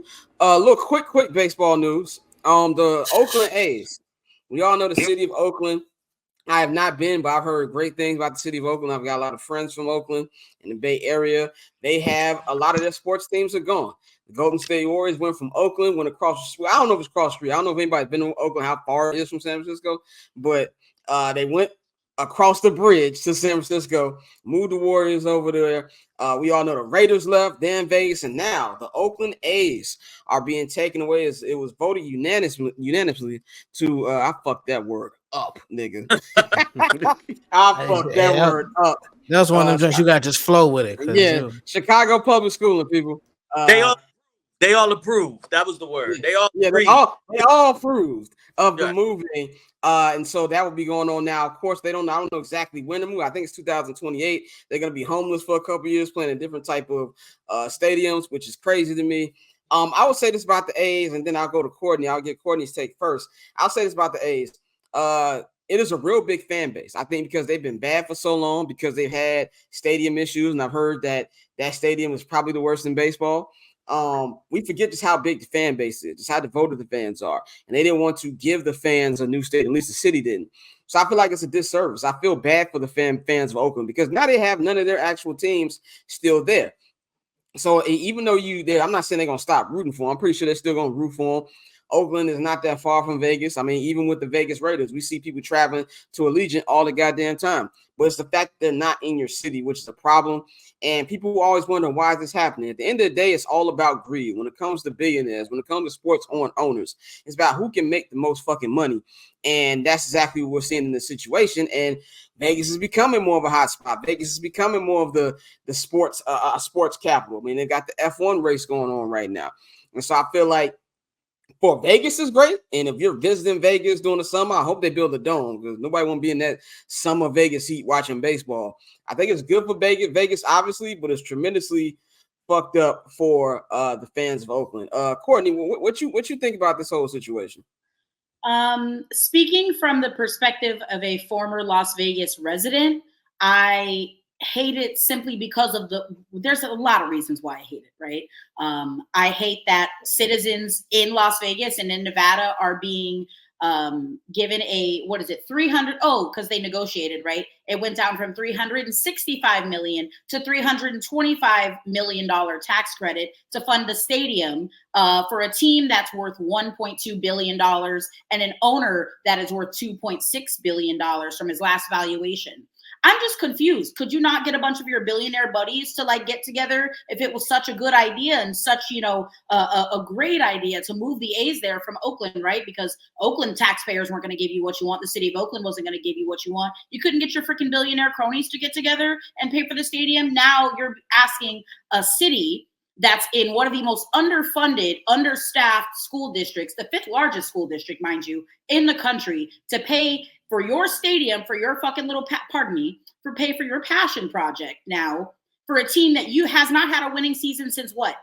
to a little quick baseball news. The Oakland A's. We all know the city of Oakland. I have not been, but I've heard great things about the city of Oakland. I've got a lot of friends from Oakland in the Bay Area. They have a lot of their sports teams are gone. The Golden State Warriors went from Oakland, went across the street. I don't know if it's across the street. I don't know if anybody's been to Oakland, how far it is from San Francisco, but they went across the bridge to San Francisco, moved the Warriors over there. We all know the Raiders left, then Vegas, and now the Oakland A's are being taken away. As it was voted unanimously to I fucked that word up, nigga. I fucked that word up. That's one of them joints you got to just flow with it. Yeah, Chicago public schooling people. They all approved. That was the word. Yeah, they all approved of the moving. And so that will be going on now. Of course, I don't know exactly when to move. I think it's 2028. They're going to be homeless for a couple of years, playing in different type of stadiums, which is crazy to me. I would say this about the A's, and then I'll go to Courtney. I'll get Courtney's take first. I'll say this about the A's. It is a real big fan base. I think because they've been bad for so long, because they've had stadium issues, and I've heard that stadium is probably the worst in baseball. We forget just how big the fan base is, just how devoted the fans are. And they didn't want to give the fans a new stadium, at least the city didn't. So I feel like it's a disservice. I feel bad for the fans of Oakland because now they have none of their actual teams still there. So even though I'm not saying they're going to stop rooting for them. I'm pretty sure they're still going to root for them. Oakland is not that far from Vegas. I mean, even with the Vegas Raiders, we see people traveling to Allegiant all the goddamn time. But it's the fact that they're not in your city, which is a problem. And people always wonder why is this happening. At the end of the day, it's all about greed. When it comes to billionaires, when it comes to sports owners, it's about who can make the most fucking money. And that's exactly what we're seeing in this situation. And Vegas is becoming more of a hot spot. Vegas is becoming more of the sports capital. I mean, they got the F1 race going on right now. And so I feel like for Vegas is great, and if you're visiting Vegas during the summer, I hope they build a dome because nobody want to be in that summer Vegas heat watching baseball. I think it's good for Vegas obviously, but it's tremendously fucked up for the fans of Oakland. Courtney, what you think about this whole situation? Speaking from the perspective of a former Las Vegas resident, I hate it simply because of there's a lot of reasons why I hate it, right? I hate that citizens in Las Vegas and in Nevada are being given because they negotiated, right? It went down from $365 million to $325 million tax credit to fund the stadium for a team that's worth $1.2 billion and an owner that is worth $2.6 billion from his last valuation. I'm just confused. Could you not get a bunch of your billionaire buddies to get together if it was such a good idea and such, a great idea to move the A's there from Oakland, right? Because Oakland taxpayers weren't going to give you what you want. The city of Oakland wasn't going to give you what you want. You couldn't get your freaking billionaire cronies to get together and pay for the stadium. Now you're asking a city that's in one of the most underfunded, understaffed school districts, the 5th largest school district, mind you, in the country, to pay for your stadium, for your fucking little, pay for your passion project now for a team that has not had a winning season since what?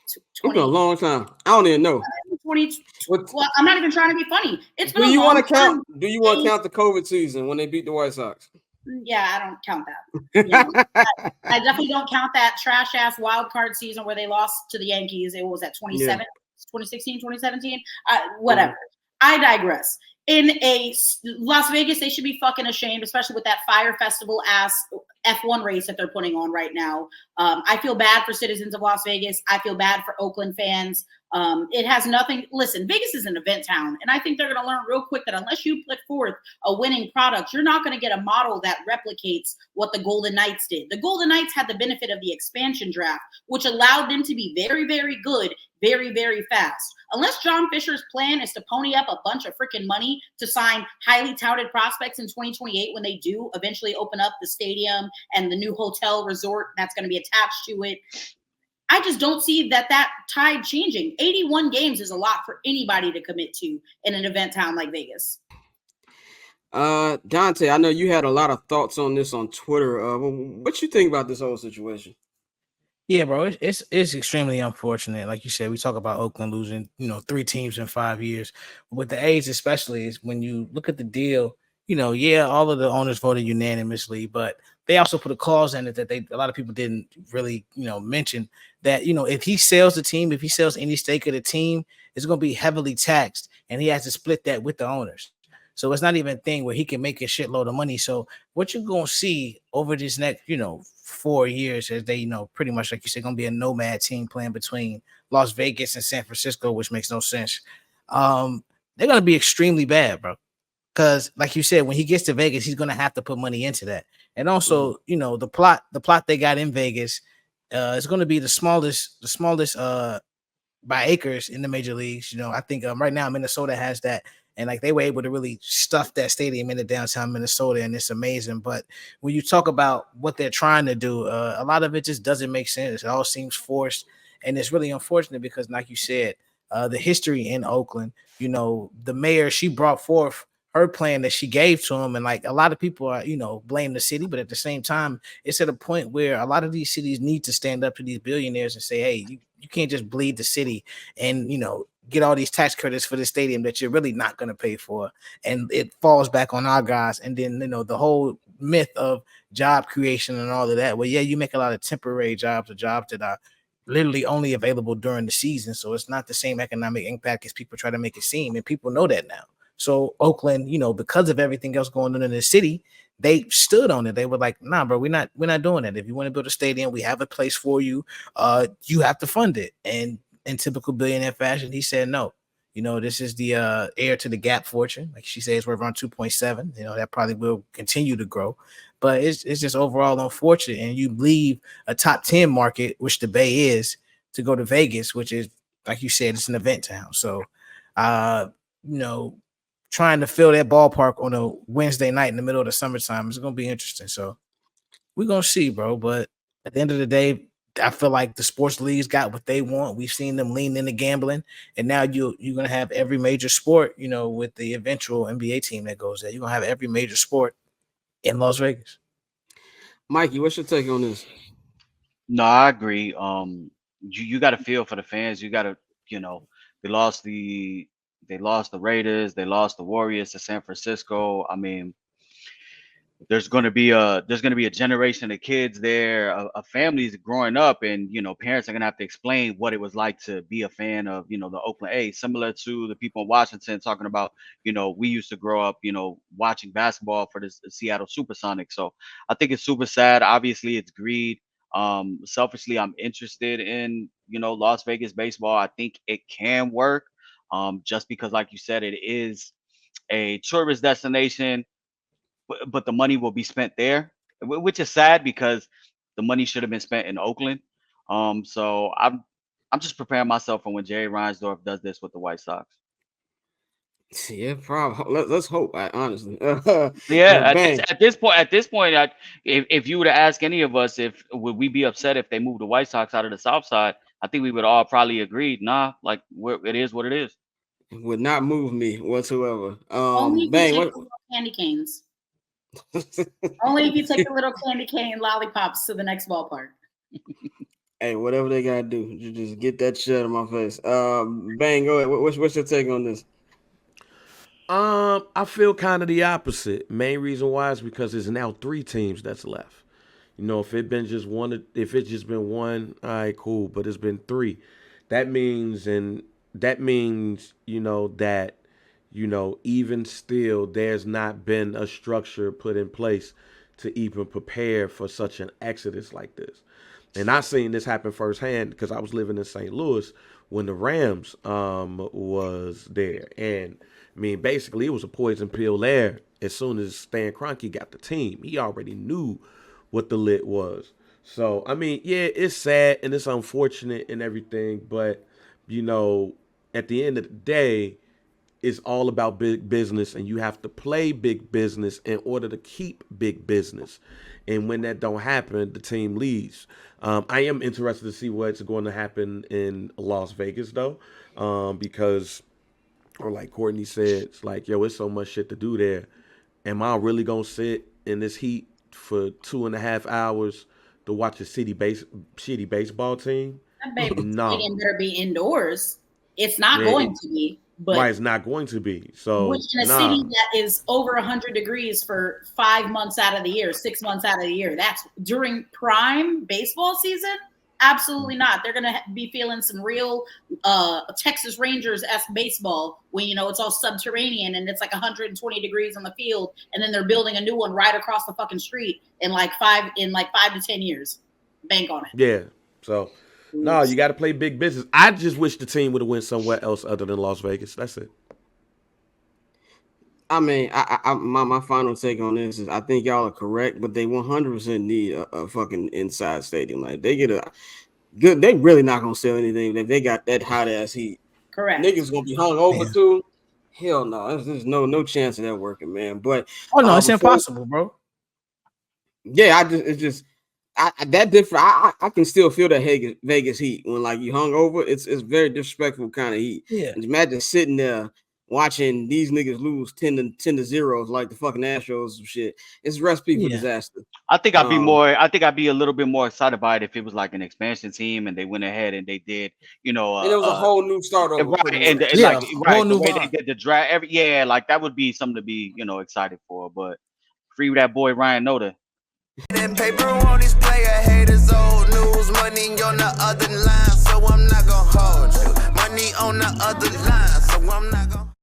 It's been a long time. I don't even know. Well, I'm not even trying to be funny. It's been Do you want to count the COVID season when they beat the White Sox? Yeah, I don't count that. I definitely don't count that trash ass wild card season where they lost to the Yankees. It was at 2016, 2017. Whatever. I digress. In Las Vegas, they should be fucking ashamed, especially with that Fire Festival ass F1 race that they're putting on right now. I feel bad for citizens of Las Vegas. I feel bad for Oakland fans. It has nothing. Listen, Vegas is an event town, and I think they're going to learn real quick that unless you put forth a winning product, you're not going to get a model that replicates what the Golden Knights did. The Golden Knights had the benefit of the expansion draft, which allowed them to be very, very good, very, very fast. Unless John Fisher's plan is to pony up a bunch of freaking money to sign highly touted prospects in 2028 when they do eventually open up the stadium and the new hotel resort that's going to be attached to it, I just don't see that tide changing. 81 games is a lot for anybody to commit to in an event town like Vegas. Dante, I know you had a lot of thoughts on this on Twitter. What you think about this whole situation? Yeah, bro, it's extremely unfortunate. Like you said, we talk about Oakland losing, 3 teams in 5 years. With the A's especially, is when you look at the deal, yeah, all of the owners voted unanimously, but they also put a clause in it that a lot of people didn't really, mention that, if he sells the team, if he sells any stake of the team, it's going to be heavily taxed and he has to split that with the owners. So it's not even a thing where he can make a shitload of money. So what you're going to see over this next, 4 years is they, pretty much, like you said, going to be a nomad team playing between Las Vegas and San Francisco, which makes no sense. They're going to be extremely bad, bro. Because, like you said, when he gets to Vegas, he's gonna have to put money into that. And also, the plot they got in Vegas is gonna be the smallest by acres in the major leagues. I think right now Minnesota has that, and like they were able to really stuff that stadium into downtown Minnesota, and it's amazing. But when you talk about what they're trying to do, a lot of it just doesn't make sense. It all seems forced, and it's really unfortunate because, like you said, the history in Oakland, the mayor, she brought forth her plan that she gave to him, and like a lot of people are, blame the city, but at the same time, it's at a point where a lot of these cities need to stand up to these billionaires and say, hey, you can't just bleed the city and get all these tax credits for the stadium that you're really not going to pay for, and it falls back on our guys. And then the whole myth of job creation and all of that. Well, yeah, you make a lot of temporary jobs or jobs that are literally only available during the season, so it's not the same economic impact as people try to make it seem, and people know that now. So Oakland, because of everything else going on in the city, they stood on it. They were like, nah, bro, we're not doing that. If you want to build a stadium, we have a place for you. You have to fund it. And in typical billionaire fashion, he said no. This is the heir to the Gap fortune. Like she says, we're around 2.7. That probably will continue to grow. But it's just overall unfortunate. And you leave a top 10 market, which the Bay is, to go to Vegas, which is, like you said, it's an event town. So trying to fill that ballpark on a Wednesday night in the middle of the summertime is going to be interesting. So we're going to see, bro. But at the end of the day, I feel like the sports leagues got what they want. We've seen them lean into gambling, and now you're going to have every major sport, with the eventual NBA team that goes there. You're going to have every major sport in Las Vegas. Mikey, what's your take on this? No, I agree. You got to feel for the fans. You got to, they lost the Raiders, they lost the Warriors to San Francisco. I mean, there's going to be a generation of kids there, a families growing up, and parents are going to have to explain what it was like to be a fan of the Oakland A, similar to the people in Washington talking about we used to grow up watching basketball for the Seattle Supersonics. So I think it's super sad. Obviously, it's greed. Selfishly, I'm interested in Las Vegas baseball. I think it can work, just because, like you said, it is a tourist destination. But the money will be spent there, which is sad because the money should have been spent in Oakland. So I'm just preparing myself for when Jerry Reinsdorf does this with the White Sox. Yeah, probably. Let's hope. Honestly, yeah. At this point, if you were to ask any of us if would we be upset if they moved the White Sox out of the South Side, I think we would all probably agree. Nah, like it is what it is. It would not move me whatsoever. Only if you take the little candy canes. Only if you take the little candy cane lollipops to the next ballpark. Hey, whatever they gotta do, you just get that shit out of my face. Bang, go ahead. What's your take on this? I feel kind of the opposite. Main reason why is because there's now 3 teams that's left. If it's just been one, all right, cool. But it's been 3. That means that even still, there's not been a structure put in place to even prepare for such an exodus like this. And I seen this happen firsthand because I was living in St. Louis when the Rams was there. And I mean, basically, it was a poison pill there. As soon as Stan Kroenke got the team, he already knew what the lit was. So, I mean, yeah, it's sad and it's unfortunate and everything. But, at the end of the day, it's all about big business, and you have to play big business in order to keep big business. And when that don't happen, the team leaves. I am interested to see what's going to happen in Las Vegas, though, because, or like Courtney said, it's like, yo, it's so much shit to do there. Am I really going to sit in this heat for 2.5 hours to watch a shitty baseball team? That baby stadium better be indoors. It's not going to be. But right, it's not going to be. So which in a city that is over 100 degrees for 5 months out of the year, 6 months out of the year, that's during prime baseball season. Absolutely not. They're gonna be feeling some real Texas Rangers-esque baseball when it's all subterranean and it's like 120 degrees on the field, and then they're building a new one right across the fucking street in like 5 to 10 years. Bank on it. Yeah. So no, you got to play big business. I just wish the team would have went somewhere else other than Las Vegas. That's it. I mean, my final take on this is I think y'all are correct, but they 100% need a fucking inside stadium. Like they get a good, they really not gonna sell anything if they got that hot ass heat. Correct. Niggas gonna be hung over too. Hell no, there's no chance of that working, man. But it's impossible, bro. Yeah, that different. I can still feel that Vegas heat when like you hung over. It's very disrespectful kind of heat. Yeah. And imagine sitting there watching these niggas lose 10 to 0 like the fucking Astros and shit. It's a recipe for disaster. I think I'd be a little bit more excited by it if it was like an expansion team and they went ahead and they did, and it was a whole new start over. Right, and whole new the way they did the draft. Like that would be something to be, excited for. But free that boy Ryan Noda. That paper on display, haters old news, money on the other line, so I'm not gonna hold you. Money on the other line, so I'm not gonna